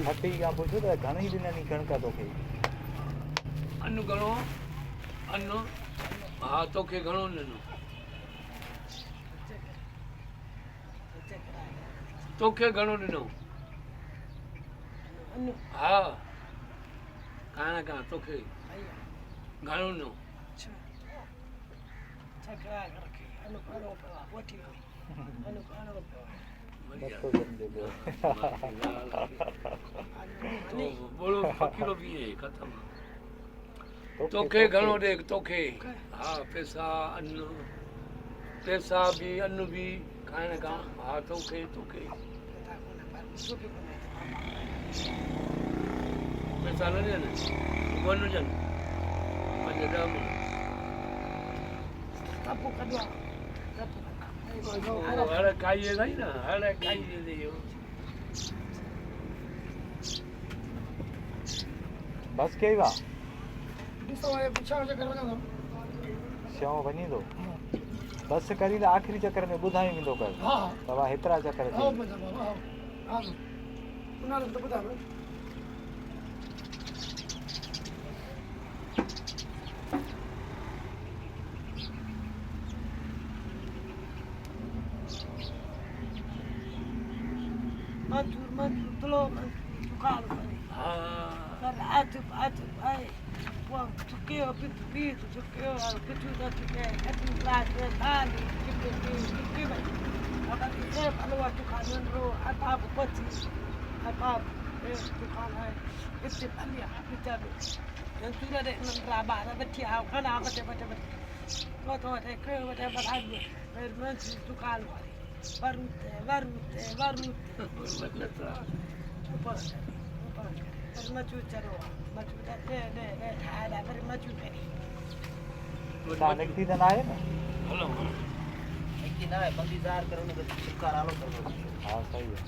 हटी का पूछो तो घणी ॾिननि कणक तोखे अन्न घणो अन्न हा तोखे घणो ॾिनो तोखे घणो ॾिनो हा खाइण खां तोखे घणो ॾिनो बोलो फकीरो भी है खत्म तोखे घणो ॾे तोखे हा पैसा भी अन्न भी खाइण खां हा तोखे तोखे पैसा न ॾियनि कोन हुजनि 5 10 मिनट हर खाइए नहीं ना हर खाइए नहीं बस कई वा ॾिसो हे पुछां चकर वञा शव वञी थो बस करी त आख़िरी चकर में ॿुधाई वेंदो कर हा तव्हां हेतिरा चकर हा हा उन त ॿुधायो Mantur tulo tukar ai wa tukio pitu tukio pitu da tukio atu lati tali kipi wakati alwa tukar nro atap pati atap tukar hai kitti ali apitabe dan tura de raba da bati au kana bate to de kre wate badai man tukar Varute. नकदी तो ना है ना नकदी ना है बंदीदार करो ना छुटकारा लो करो हाँ सही है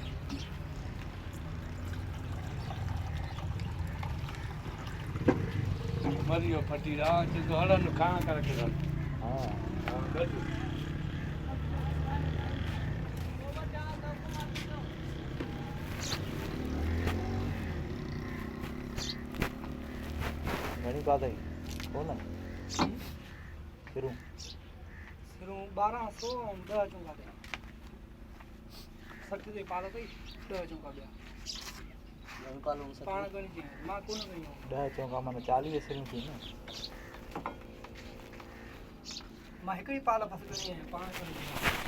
मरियो फटीरा जो हलन खाना करके हाँ घणी बात है कौन है सिरू 1200 और 10 चुंगा दे 60 दे पालो कई 10 चुंगा दे निकालो पाण गणी जी मां कोन गणी 10 चौका माने 40 सिरू थी ना मां हिकड़ी पालो बस गणी है पाण गणी